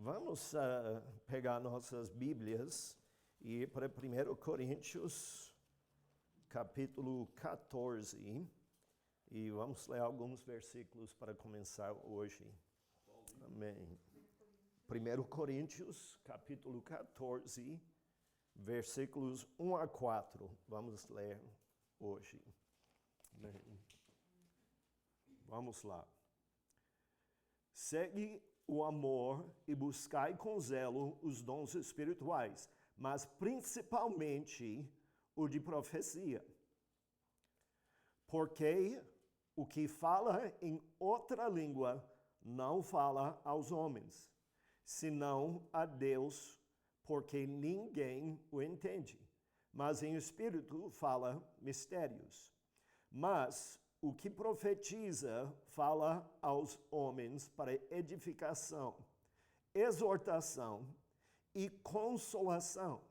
Vamos pegar nossas Bíblias e ir para 1 Coríntios, capítulo 14, e vamos ler alguns versículos para começar hoje. Amém. 1 Coríntios, capítulo 14, versículos 1 a 4. Vamos ler hoje. Amém. Vamos lá. Segue o amor e buscai com zelo os dons espirituais, mas principalmente o de profecia. Porque o que fala em outra língua não fala aos homens, senão a Deus, porque ninguém o entende. Mas em espírito fala mistérios. Mas o que profetiza fala aos homens para edificação, exortação e consolação.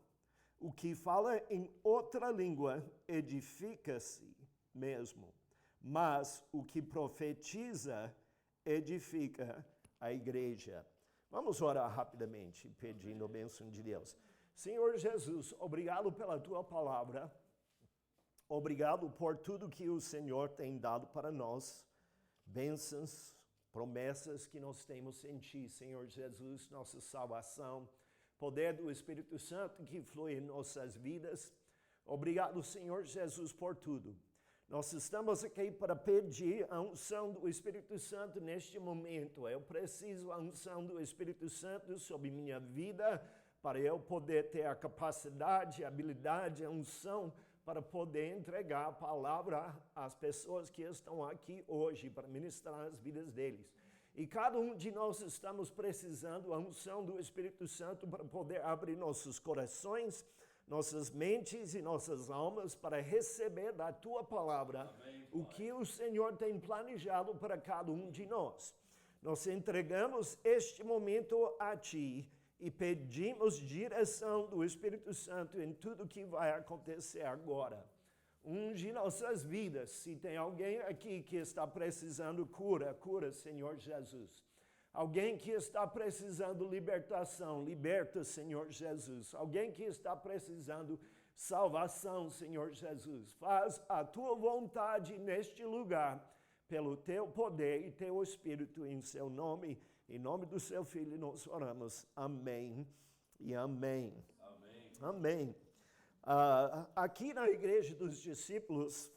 O que fala em outra língua edifica-se mesmo, mas o que profetiza edifica a igreja. Vamos orar rapidamente, pedindo a bênção de Deus. Senhor Jesus, obrigado pela tua palavra. Obrigado por tudo que o Senhor tem dado para nós, bênçãos, promessas que nós temos em Ti, Senhor Jesus, nossa salvação, poder do Espírito Santo que flui em nossas vidas. Obrigado, Senhor Jesus, por tudo. Nós estamos aqui para pedir a unção do Espírito Santo neste momento. Eu preciso da unção do Espírito Santo sobre minha vida, para eu poder ter a capacidade, a habilidade, a unção para poder entregar a palavra às pessoas que estão aqui hoje, para ministrar as vidas deles. E cada um de nós estamos precisando da unção do Espírito Santo para poder abrir nossos corações, nossas mentes e nossas almas para receber da Tua palavra. Amém, o que o Senhor tem planejado para cada um de nós. Nós entregamos este momento a Ti e pedimos direção do Espírito Santo em tudo que vai acontecer agora. Unge nossas vidas. Se tem alguém aqui que está precisando cura, Senhor Jesus. Alguém que está precisando libertação, liberta, Senhor Jesus. Alguém que está precisando salvação, Senhor Jesus. Faz a Tua vontade neste lugar, pelo Teu poder e Teu Espírito, em Seu nome. Em nome do Seu Filho nós oramos. Amém e amém. Amém. Amém. Aqui na Igreja dos Discípulos,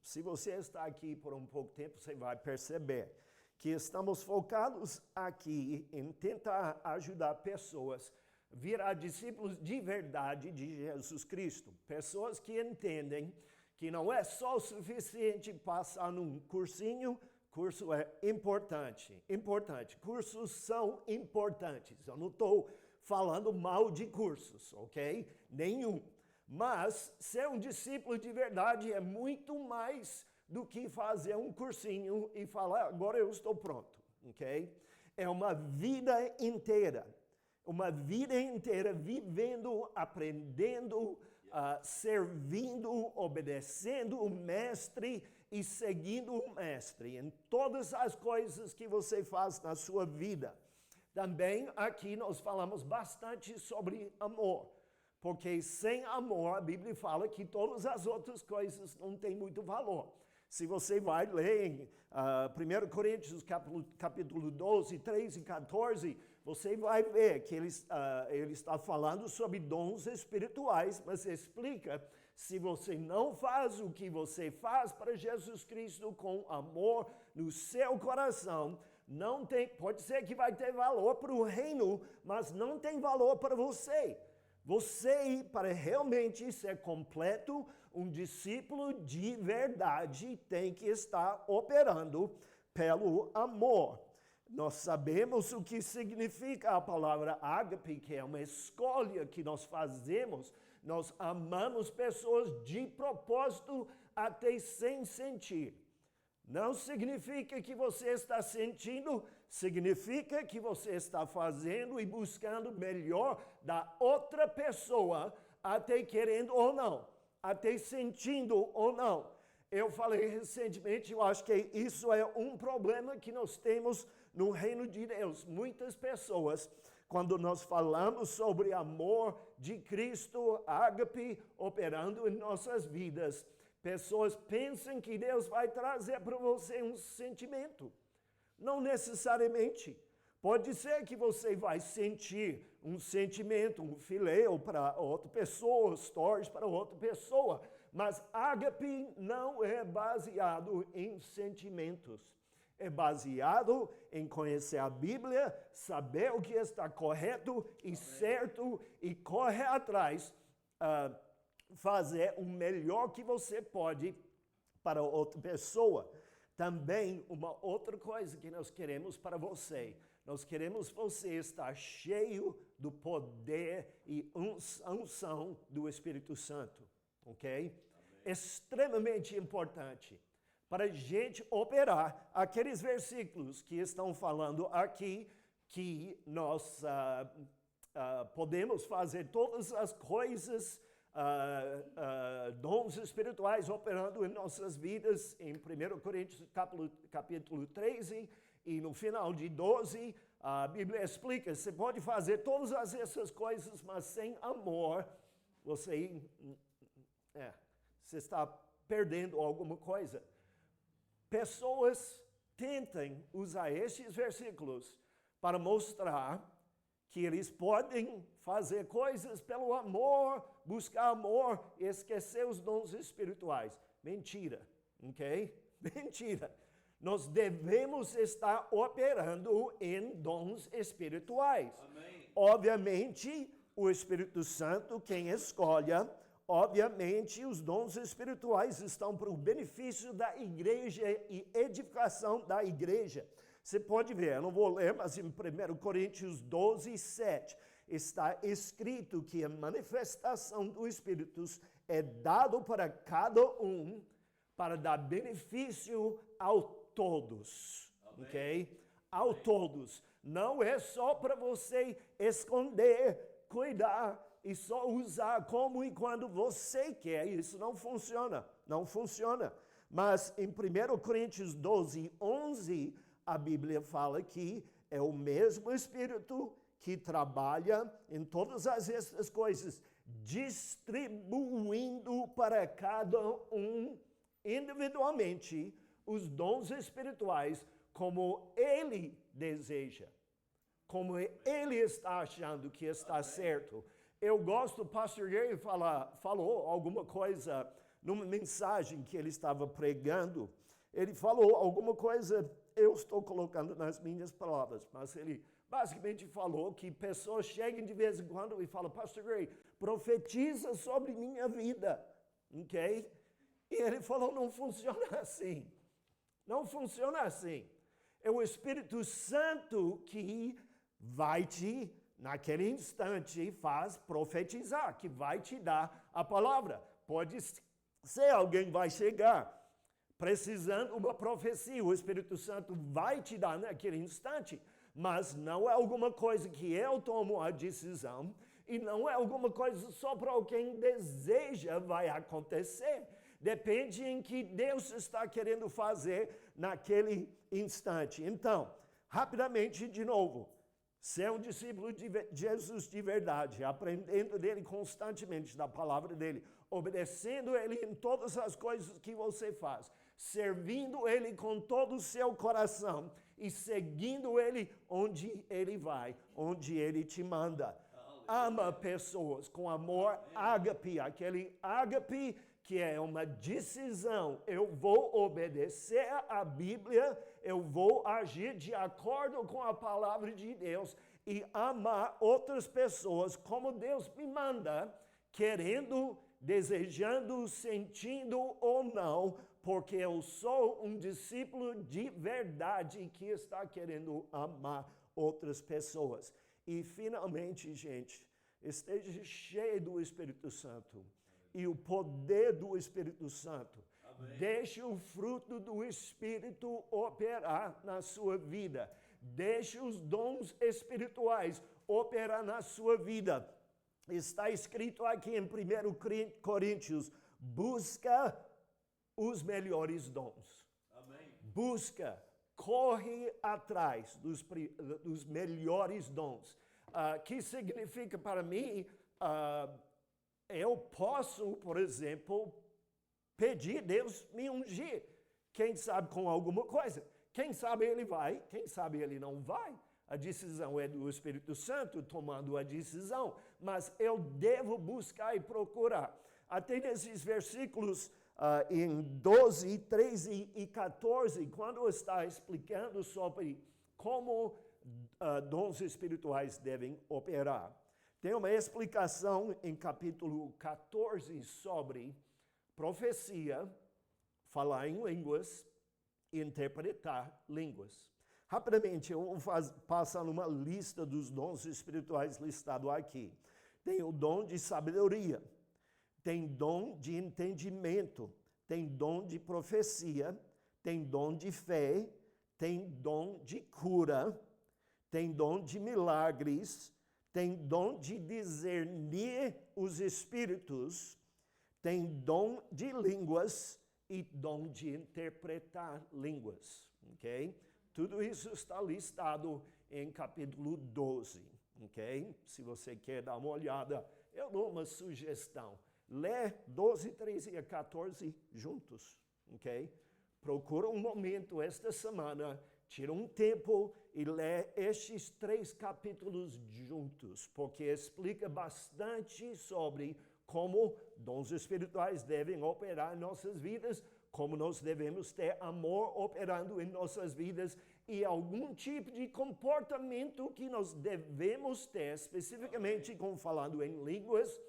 se você está aqui por um pouco tempo, você vai perceber que estamos focados aqui em tentar ajudar pessoas a virar discípulos de verdade de Jesus Cristo. Pessoas que entendem que não é só o suficiente passar num cursinho. Curso é importante. Cursos são importantes. Eu não estou falando mal de cursos, ok? Nenhum. Mas ser um discípulo de verdade é muito mais do que fazer um cursinho e falar, agora eu estou pronto, ok? É uma vida inteira. Uma vida inteira vivendo, aprendendo, servindo, obedecendo o mestre e seguindo o mestre em todas as coisas que você faz na sua vida. Também aqui nós falamos bastante sobre amor, porque sem amor a Bíblia fala que todas as outras coisas não têm muito valor. Se você vai ler em 1 Coríntios capítulo 12, 13 e 14, você vai ver que ele está falando sobre dons espirituais, mas explica, se você não faz o que você faz para Jesus Cristo com amor no seu coração, não tem, pode ser que vai ter valor para o reino, mas não tem valor para você. Você, para realmente ser completo, um discípulo de verdade, tem que estar operando pelo amor. Nós sabemos o que significa a palavra ágape, que é uma escolha que nós fazemos. Nós amamos pessoas de propósito até sem sentir. Não significa que você está sentindo, significa que você está fazendo e buscando melhor da outra pessoa, até querendo ou não, até sentindo ou não. Eu falei recentemente, eu acho que isso é um problema que nós temos no reino de Deus. Muitas pessoas, quando nós falamos sobre amor de Cristo, ágape, operando em nossas vidas, pessoas pensam que Deus vai trazer para você um sentimento. Não necessariamente. Pode ser que você vai sentir um sentimento, um filéu para outra pessoa, stories para outra pessoa, mas ágape não é baseado em sentimentos. É baseado em conhecer a Bíblia, saber o que está correto e certo e correr atrás, fazer o melhor que você pode para outra pessoa. Também uma outra coisa que nós queremos para você, nós queremos você estar cheio do poder e unção do Espírito Santo, ok? Amém. Extremamente importante para a gente operar aqueles versículos que estão falando aqui, que nós podemos fazer todas as coisas, dons espirituais operando em nossas vidas, em 1 Coríntios capítulo 13, e no final de 12, a Bíblia explica, você pode fazer todas essas coisas, mas sem amor, você está perdendo alguma coisa. Pessoas tentem usar estes versículos para mostrar que eles podem fazer coisas pelo amor, buscar amor, e esquecer os dons espirituais. Mentira, ok? Mentira. Nós devemos estar operando em dons espirituais. Amém. Obviamente, o Espírito Santo, quem escolhe, obviamente, os dons espirituais estão para o benefício da igreja e edificação da igreja. Você pode ver, eu não vou ler, mas em 1 Coríntios 12, 7, está escrito que a manifestação do Espírito é dado para cada um para dar benefício ao todos, amém. Ok? Ao todos. Não é só para você esconder, cuidar e só usar como e quando você quer. Isso não funciona, não funciona. Mas em 1 Coríntios 12, 11, a Bíblia fala que é o mesmo Espírito que trabalha em todas essas coisas, distribuindo para cada um individualmente os dons espirituais como ele deseja, como ele está achando que está certo. Eu gosto, o pastor Gary falou alguma coisa numa mensagem que ele estava pregando. Ele falou alguma coisa, eu estou colocando nas minhas palavras, mas ele basicamente falou que pessoas chegam de vez em quando e falam, pastor Gray, profetiza sobre minha vida, ok? E ele falou, não funciona assim, não funciona assim. É o Espírito Santo que vai te, naquele instante, faz profetizar, que vai te dar a palavra. Pode ser alguém vai chegar precisando uma profecia, o Espírito Santo vai te dar naquele instante, mas não é alguma coisa que eu tomo a decisão e não é alguma coisa só para quem deseja vai acontecer. Depende em que Deus está querendo fazer naquele instante. Então, rapidamente de novo, ser um discípulo de Jesus de verdade, aprendendo dele constantemente, da palavra dele, obedecendo ele em todas as coisas que você faz, servindo ele com todo o seu coração e seguindo ele onde ele vai, onde ele te manda. Ama pessoas com amor ágape, aquele ágape que é uma decisão. Eu vou obedecer a Bíblia, eu vou agir de acordo com a palavra de Deus e amar outras pessoas como Deus me manda, querendo, desejando, sentindo ou não, porque eu sou um discípulo de verdade que está querendo amar outras pessoas. E finalmente, gente, esteja cheio do Espírito Santo e o poder do Espírito Santo. Amém. Deixe o fruto do Espírito operar na sua vida. Deixe os dons espirituais operar na sua vida. Está escrito aqui em 1 Coríntios, busca os melhores dons. Amém. Busca, corre atrás dos melhores dons. Que significa para mim, eu posso, por exemplo, pedir Deus me ungir. Quem sabe com alguma coisa. Quem sabe ele vai, quem sabe ele não vai. A decisão é do Espírito Santo tomando a decisão, mas eu devo buscar e procurar. Até nesses versículos em 12, 13 e 14, quando está explicando sobre como dons espirituais devem operar. Tem uma explicação em capítulo 14 sobre profecia, falar em línguas e interpretar línguas. Rapidamente, eu vou passar uma lista dos dons espirituais listados aqui. Tem o dom de sabedoria, tem dom de entendimento, tem dom de profecia, tem dom de fé, tem dom de cura, tem dom de milagres, tem dom de discernir os espíritos, tem dom de línguas e dom de interpretar línguas, ok? Tudo isso está listado em capítulo 12, ok? Se você quer dar uma olhada, eu dou uma sugestão. Lê 12, 13 e 14 juntos, ok? Procura um momento esta semana, tira um tempo e lê estes 3 capítulos juntos, porque explica bastante sobre como dons espirituais devem operar em nossas vidas, como nós devemos ter amor operando em nossas vidas e algum tipo de comportamento que nós devemos ter, especificamente como falando em línguas,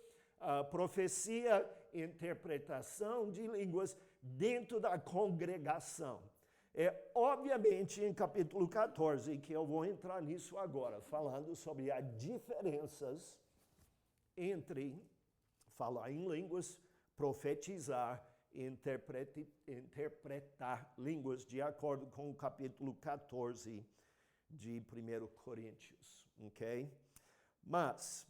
profecia, interpretação de línguas dentro da congregação. É obviamente em capítulo 14 que eu vou entrar nisso agora, falando sobre as diferenças entre falar em línguas, profetizar e interpretar línguas, de acordo com o capítulo 14 de 1 Coríntios, ok? Mas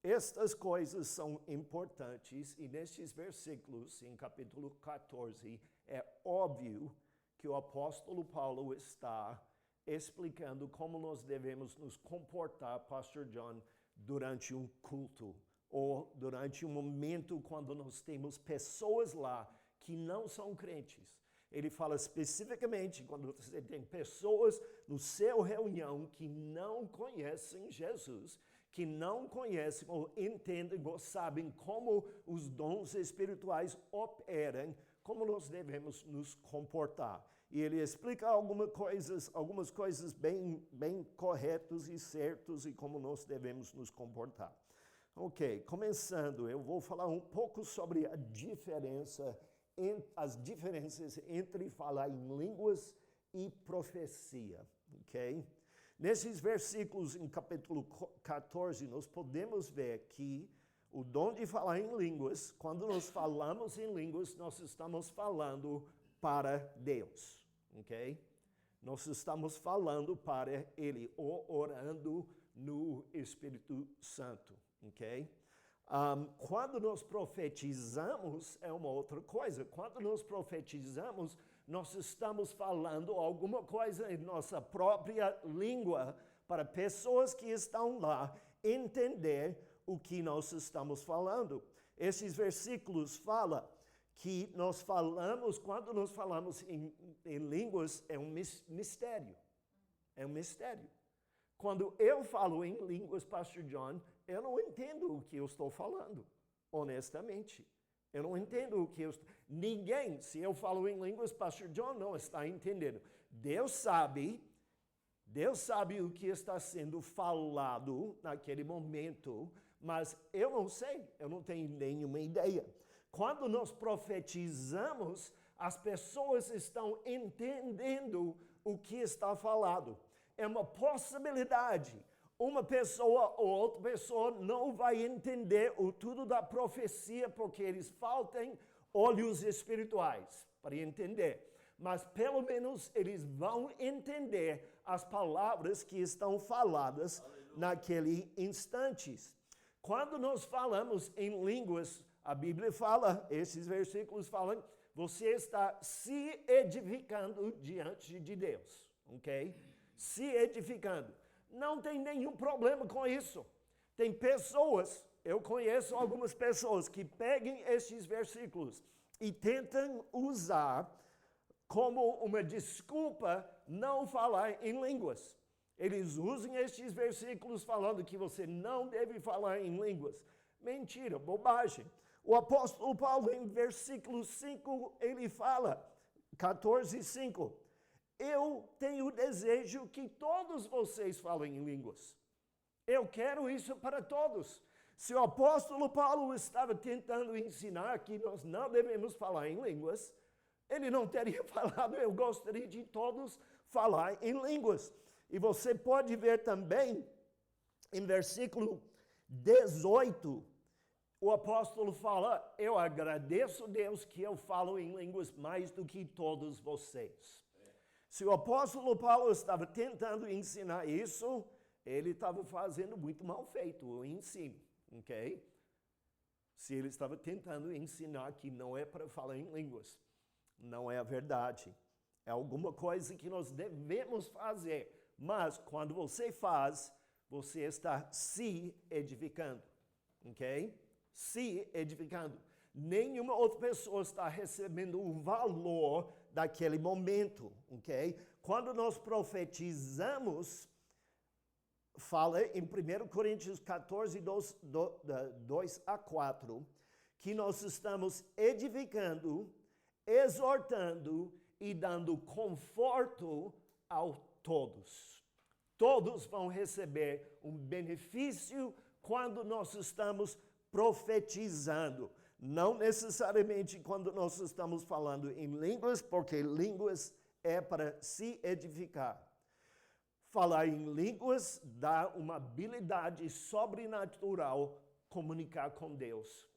estas coisas são importantes e nestes versículos, em capítulo 14, é óbvio que o apóstolo Paulo está explicando como nós devemos nos comportar, Pastor John, durante um culto ou durante um momento quando nós temos pessoas lá que não são crentes. Ele fala especificamente quando você tem pessoas no seu reunião que não conhecem Jesus, que não conhecem ou entendem ou sabem como os dons espirituais operam, como nós devemos nos comportar. E ele explica algumas coisas bem corretas e certas e como nós devemos nos comportar. Ok, começando, eu vou falar um pouco sobre as diferenças entre falar em línguas e profecia, ok? Nesses versículos, em capítulo 14, nós podemos ver que o dom de falar em línguas, quando nós falamos em línguas, nós estamos falando para Deus, ok? Nós estamos falando para Ele, ou orando no Espírito Santo, ok? Quando nós profetizamos, é uma outra coisa. Quando nós profetizamos, nós estamos falando alguma coisa em nossa própria língua para pessoas que estão lá entender o que nós estamos falando. Esses versículos falam que nós falamos, quando nós falamos em línguas, é um mistério. É um mistério. Quando eu falo em línguas, Pastor John, eu não entendo o que eu estou falando, honestamente. Eu não entendo o que eu estou... Ninguém, se eu falo em línguas, Pastor John não está entendendo. Deus sabe o que está sendo falado naquele momento, mas eu não sei, eu não tenho nenhuma ideia. Quando nós profetizamos, as pessoas estão entendendo o que está falado. É uma possibilidade. Uma pessoa ou outra pessoa não vai entender o tudo da profecia porque eles faltam olhos espirituais para entender. Mas pelo menos eles vão entender as palavras que estão faladas naquele instante. Quando nós falamos em línguas, A Bíblia fala, esses versículos falam, você está se edificando diante de Deus, ok? Se edificando. Não tem nenhum problema com isso. Tem pessoas, eu conheço algumas pessoas que pegam esses versículos e tentam usar como uma desculpa não falar em línguas. Eles usam estes versículos falando que você não deve falar em línguas. Mentira, bobagem. O apóstolo Paulo, em versículo 5, ele fala, 14:5, eu tenho desejo que todos vocês falem em línguas. Eu quero isso para todos. Se o apóstolo Paulo estava tentando ensinar que nós não devemos falar em línguas, ele não teria falado, eu gostaria de todos falar em línguas. E você pode ver também, em versículo 18, o apóstolo fala, eu agradeço a Deus que eu falo em línguas mais do que todos vocês. Se o apóstolo Paulo estava tentando ensinar isso, ele estava fazendo muito mal feito o ensino, ok? Se ele estava tentando ensinar que não é para falar em línguas, não é a verdade. É alguma coisa que nós devemos fazer, mas quando você faz, você está se edificando, ok? Se edificando. Nenhuma outra pessoa está recebendo o valor daquele momento, ok? Quando nós profetizamos, fala em 1 Coríntios 14, 2-4, que nós estamos edificando, exortando e dando conforto a todos. Todos vão receber um benefício quando nós estamos profetizando. Não necessariamente quando nós estamos falando em línguas, porque línguas é para se edificar. Falar em línguas dá uma habilidade sobrenatural comunicar com Deus.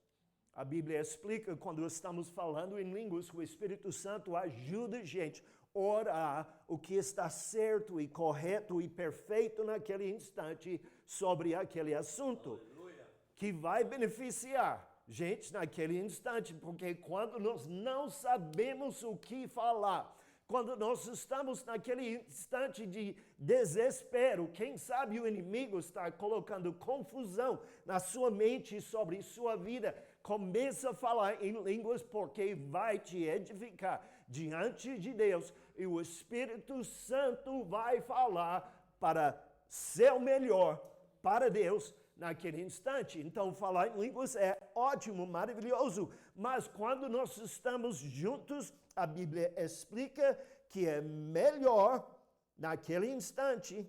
A Bíblia explica quando estamos falando em línguas, o Espírito Santo ajuda a gente a orar o que está certo e correto e perfeito naquele instante sobre aquele assunto. Aleluia. Que vai beneficiar gente naquele instante, porque quando nós não sabemos o que falar, quando nós estamos naquele instante de desespero, quem sabe o inimigo está colocando confusão na sua mente sobre sua vida, começa a falar em línguas porque vai te edificar diante de Deus e o Espírito Santo vai falar para ser melhor para Deus naquele instante. Então, falar em línguas é ótimo, maravilhoso, mas quando nós estamos juntos, a Bíblia explica que é melhor, naquele instante,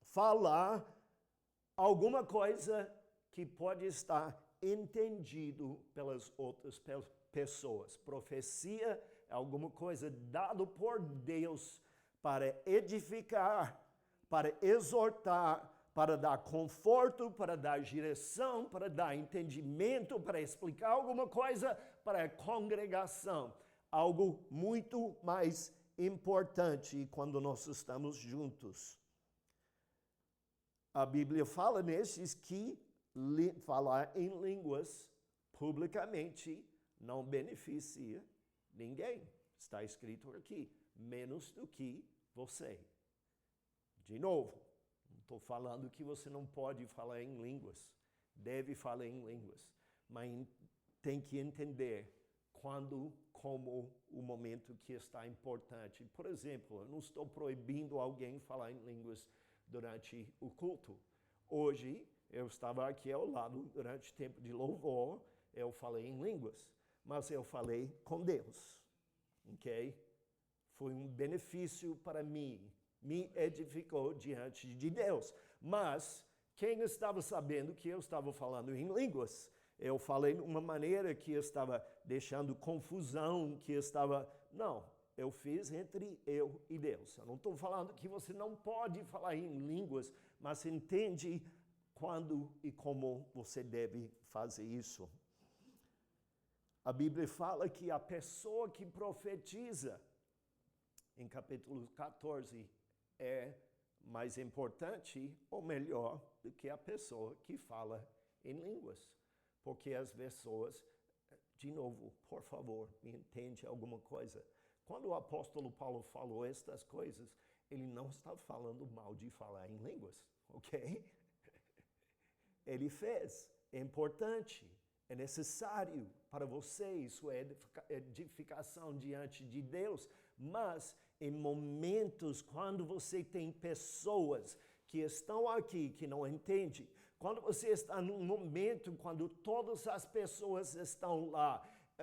falar alguma coisa que pode estar entendido pelas outras pessoas. Profecia é alguma coisa dada por Deus para edificar, para exortar, para dar conforto, para dar direção, para dar entendimento, para explicar alguma coisa para a congregação. Algo muito mais importante quando nós estamos juntos. A Bíblia fala nesses que falar em línguas publicamente não beneficia ninguém. Está escrito aqui, menos do que você. De novo, não estou falando que você não pode falar em línguas, deve falar em línguas, mas tem que entender quando, como o momento que está importante. Por exemplo, eu não estou proibindo alguém falar em línguas durante o culto. Hoje, eu estava aqui ao lado, durante o tempo de louvor, eu falei em línguas, mas eu falei com Deus, ok? Foi um benefício para mim, me edificou diante de Deus. Mas quem estava sabendo que eu estava falando em línguas? Eu falei de uma maneira que estava deixando confusão, que estava... Não, eu fiz entre eu e Deus. Eu não estou falando que você não pode falar em línguas, mas entende quando e como você deve fazer isso. A Bíblia fala que a pessoa que profetiza, em capítulo 14, é mais importante ou melhor do que a pessoa que fala em línguas. Porque as pessoas de novo, por favor, me entende alguma coisa. Quando o apóstolo Paulo falou estas coisas, ele não está falando mal de falar em línguas, ok? Ele fez, é importante, é necessário para você, isso é edificação diante de Deus, mas em momentos quando você tem pessoas que estão aqui, que não entendem, quando você está num momento quando todas as pessoas estão lá,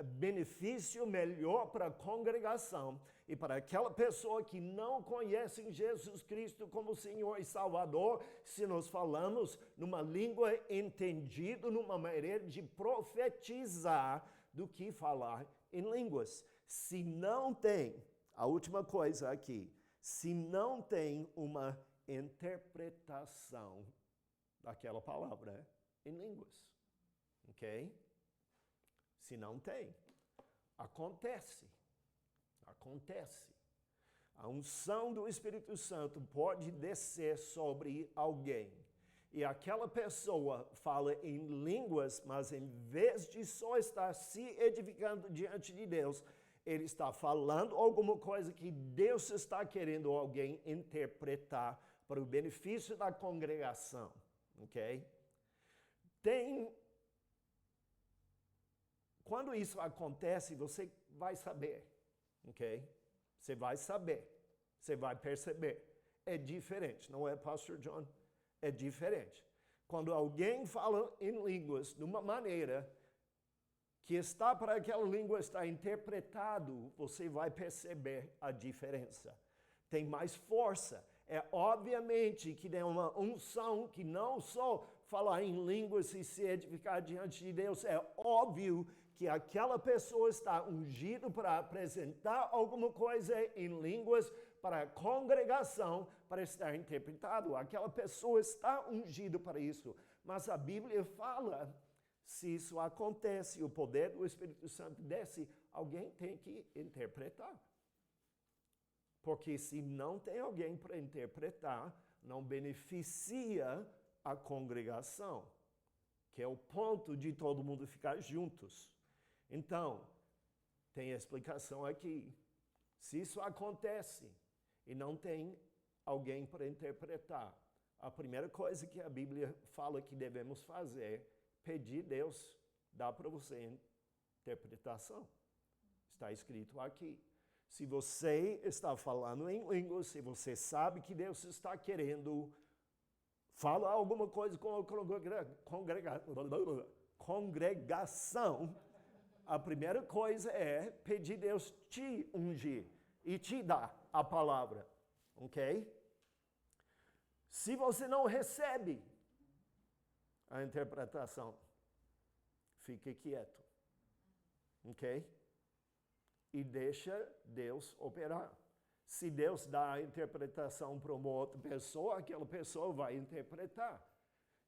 benefício melhor para a congregação e para aquela pessoa que não conhece Jesus Cristo como Senhor e Salvador, se nós falamos numa língua entendida, numa maneira de profetizar do que falar em línguas. Se não tem, a última coisa aqui, se não tem uma interpretação daquela palavra em línguas, ok? Se não tem, acontece. A unção do Espírito Santo pode descer sobre alguém e aquela pessoa fala em línguas, mas em vez de só estar se edificando diante de Deus, ele está falando alguma coisa que Deus está querendo alguém interpretar para o benefício da congregação, ok? Quando isso acontece, você vai saber, ok? Você vai saber, você vai perceber. É diferente, não é, Pastor John? É diferente. Quando alguém fala em línguas de uma maneira que está para aquela língua estar interpretado, você vai perceber a diferença. Tem mais força. É obviamente que tem uma unção que não só falar em línguas e se edificar diante de Deus, é óbvio que aquela pessoa está ungida para apresentar alguma coisa em línguas para a congregação, para estar interpretado. Aquela pessoa está ungida para isso. Mas a Bíblia fala, se isso acontece, o poder do Espírito Santo desce, alguém tem que interpretar. Porque se não tem alguém para interpretar, não beneficia a congregação, que é o ponto de todo mundo ficar juntos. Então, tem explicação aqui. Se isso acontece e não tem alguém para interpretar, a primeira coisa que a Bíblia fala que devemos fazer, pedir Deus, dá para você interpretação. Está escrito aqui. Se você está falando em línguas, se você sabe que Deus está querendo falar alguma coisa com a congregação, a primeira coisa é pedir Deus te ungir e te dar a palavra, ok? Se você não recebe a interpretação, fique quieto, ok? E deixa Deus operar. Se Deus dá a interpretação para uma outra pessoa, aquela pessoa vai interpretar.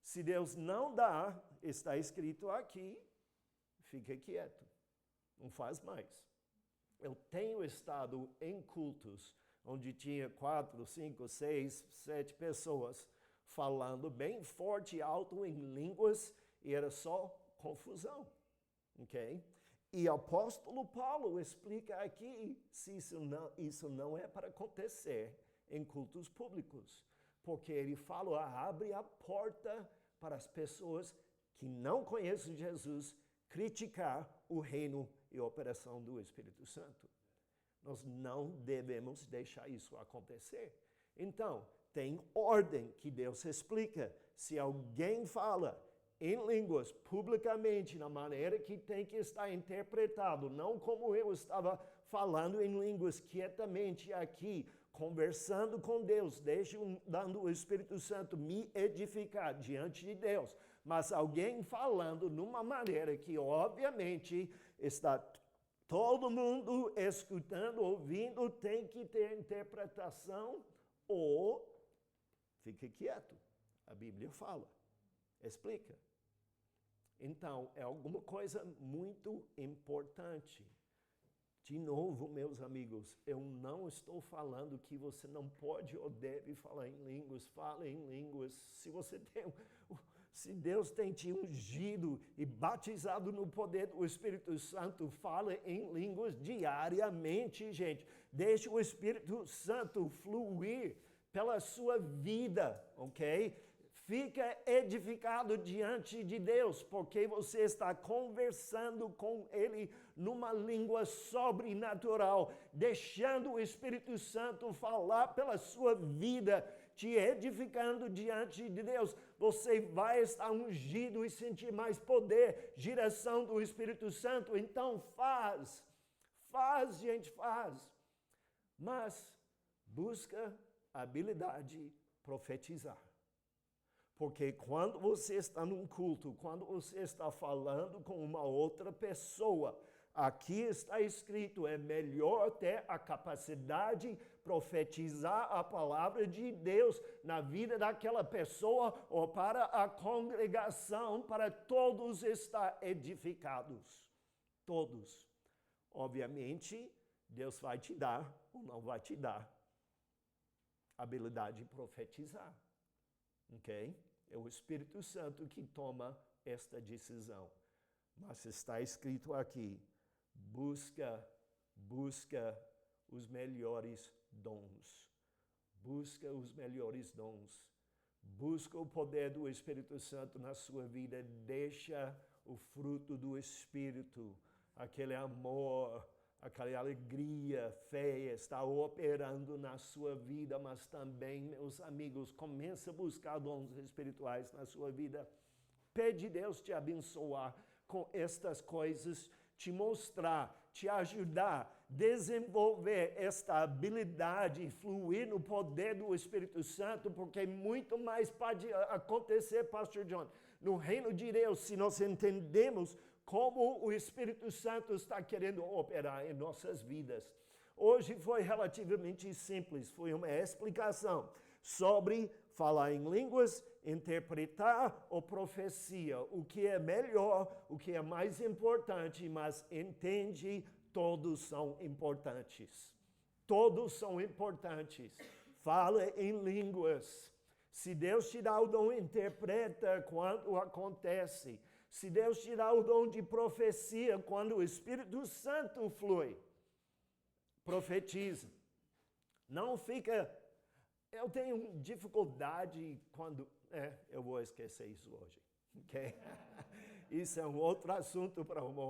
Se Deus não dá, está escrito aqui, fica quieto. Não faz mais. Eu tenho estado em cultos onde tinha 4, 5, 6, 7 pessoas falando bem forte e alto em línguas e era só confusão, ok? E o apóstolo Paulo explica aqui se isso não é para acontecer em cultos públicos, porque ele fala, abre a porta para as pessoas que não conhecem Jesus criticar o reino e a operação do Espírito Santo. Nós não devemos deixar isso acontecer. Então, tem ordem que Deus explica. Se alguém fala em línguas, publicamente, na maneira que tem que estar interpretado, não como eu estava falando em línguas quietamente aqui, conversando com Deus, dando o Espírito Santo me edificar diante de Deus, mas alguém falando numa maneira que obviamente está todo mundo escutando, ouvindo, tem que ter interpretação ou fique quieto. A Bíblia fala, explica. Então, é alguma coisa muito importante. De novo, meus amigos, eu não estou falando que você não pode ou deve falar em línguas. Fale em línguas. Se você tem Se Deus tem te ungido e batizado no poder do Espírito Santo, fala em línguas diariamente, gente. Deixe o Espírito Santo fluir pela sua vida, ok? Fica edificado diante de Deus, porque você está conversando com Ele numa língua sobrenatural, deixando o Espírito Santo falar pela sua vida, te edificando diante de Deus. Você vai estar ungido e sentir mais poder, direção do Espírito Santo. Então faz, gente, faz. Mas busca a habilidade de profetizar. Porque quando você está num culto, quando você está falando com uma outra pessoa, aqui está escrito, é melhor ter a capacidade de profetizar a palavra de Deus na vida daquela pessoa ou para a congregação, para todos estar edificados. Todos. Obviamente, Deus vai te dar ou não vai te dar a habilidade de profetizar. Ok? É o Espírito Santo que toma esta decisão. Mas está escrito aqui, busca os melhores dons. Busca os melhores dons. Busca o poder do Espírito Santo na sua vida. Deixa o fruto do Espírito, aquele amor, aquela alegria, fé, está operando na sua vida, mas também, meus amigos, comece a buscar dons espirituais na sua vida. Pede Deus te abençoar com estas coisas, te mostrar, te ajudar, desenvolver esta habilidade, fluir no poder do Espírito Santo, porque muito mais pode acontecer, Pastor John, no reino de Deus, se nós entendemos como o Espírito Santo está querendo operar em nossas vidas. Hoje foi relativamente simples, foi uma explicação sobre falar em línguas, interpretar ou profecia, o que é melhor, o que é mais importante, mas entende, todos são importantes. Todos são importantes. Fala em línguas. Se Deus te dá o dom, interpreta quando acontece. Se Deus te dá o dom de profecia, quando o Espírito Santo flui, profetiza. Não fica... Eu tenho dificuldade quando... eu vou esquecer isso hoje, ok? Isso é um outro assunto para uma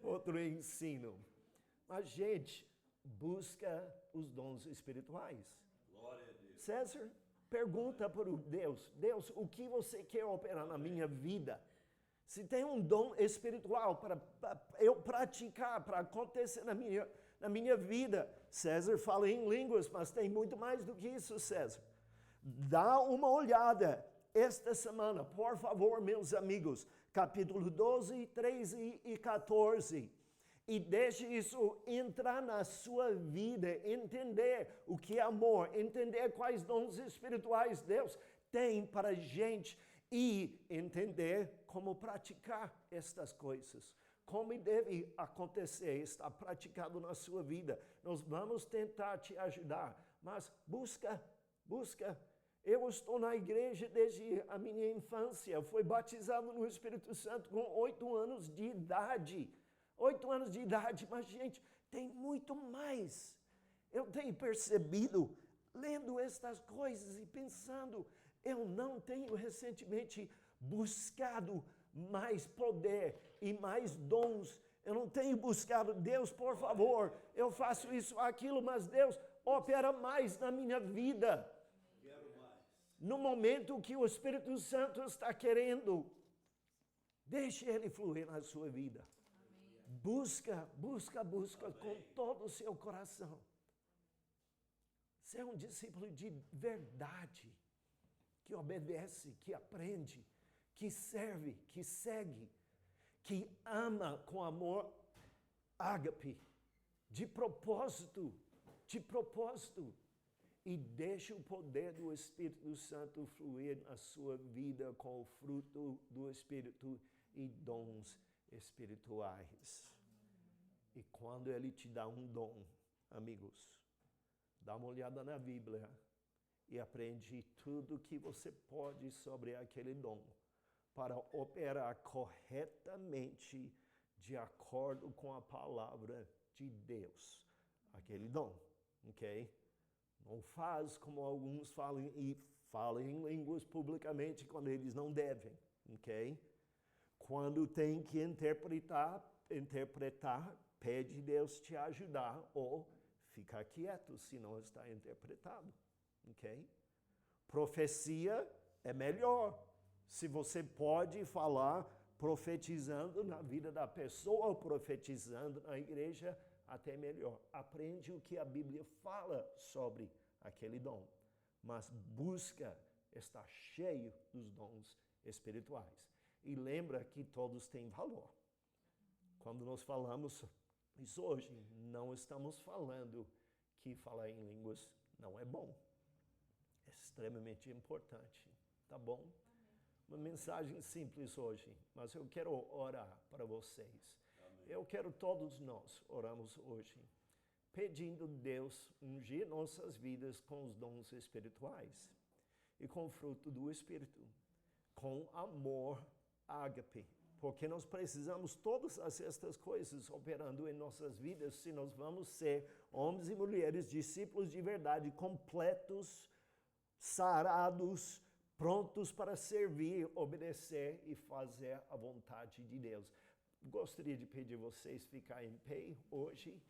outro ensino. Mas, gente, busca os dons espirituais. Glória a Deus. César, pergunta para o Deus, o que você quer operar na minha vida? Se tem um dom espiritual para eu praticar, para acontecer na minha vida. César fala em línguas, mas tem muito mais do que isso, César. Dá uma olhada esta semana, por favor, meus amigos, capítulo 12, 13 e 14. E deixe isso entrar na sua vida, entender o que é amor, entender quais dons espirituais Deus tem para a gente e entender como praticar estas coisas. Como deve acontecer, está praticado na sua vida. Nós vamos tentar te ajudar, mas busca. Eu estou na igreja desde a minha infância, fui batizado no Espírito Santo com 8 anos de idade. 8 anos de idade, mas gente, tem muito mais. Eu tenho percebido, lendo estas coisas e pensando, eu não tenho recentemente buscado mais poder e mais dons. Eu não tenho buscado, Deus, por favor, eu faço isso, aquilo, mas Deus opera mais na minha vida. Quero mais. No momento que o Espírito Santo está querendo, deixe Ele fluir na sua vida. Busca com todo o seu coração. Você é um discípulo de verdade, que obedece, que aprende, que serve, que segue, que ama com amor ágape, de propósito, e deixa o poder do Espírito Santo fluir na sua vida com o fruto do Espírito e dons espirituais. E quando Ele te dá um dom, amigos, dá uma olhada na Bíblia e aprende tudo que você pode sobre aquele dom para operar corretamente de acordo com a palavra de Deus, aquele dom, ok? Não faz como alguns falam e falam em línguas publicamente quando eles não devem, ok? Quando tem que interpretar, pede Deus te ajudar ou ficar quieto se não está interpretado, ok? Profecia é melhor. Se você pode falar profetizando na vida da pessoa, profetizando na igreja, até melhor. Aprende o que a Bíblia fala sobre aquele dom, mas busca estar cheio dos dons espirituais. E lembra que todos têm valor. Quando nós falamos isso hoje, não estamos falando que falar em línguas não é bom. É extremamente importante, tá bom? Uma mensagem simples hoje, mas eu quero orar para vocês. Amém. Eu quero todos nós oramos hoje, pedindo Deus ungir nossas vidas com os dons espirituais e com o fruto do Espírito, com amor ágape, porque nós precisamos todas estas coisas operando em nossas vidas se nós vamos ser homens e mulheres, discípulos de verdade, completos, sarados, prontos para servir, obedecer e fazer a vontade de Deus. Gostaria de pedir vocês ficarem em pé hoje.